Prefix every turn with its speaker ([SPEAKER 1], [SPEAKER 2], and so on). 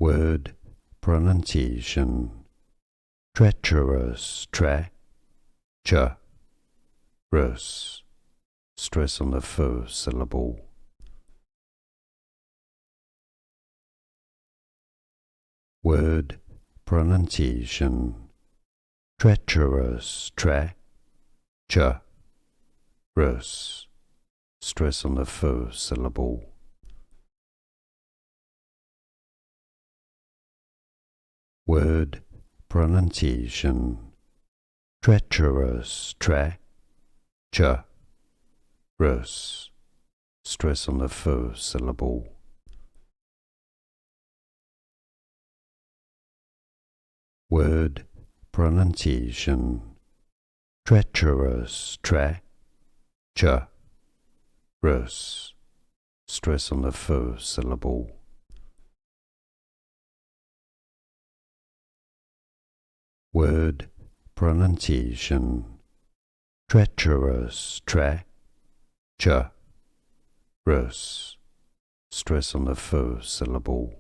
[SPEAKER 1] Word pronunciation. Treacherous, treacherous. Stress on the first syllable. Word pronunciation. Treacherous, treacherous. Stress on the first syllable. Word pronunciation. Treacherous, treacherous. Stress on the first syllable. Word pronunciation. Treacherous, treacherous. Stress on the first syllable. Word pronunciation. Treacherous, treacherous. Stress on the first syllable.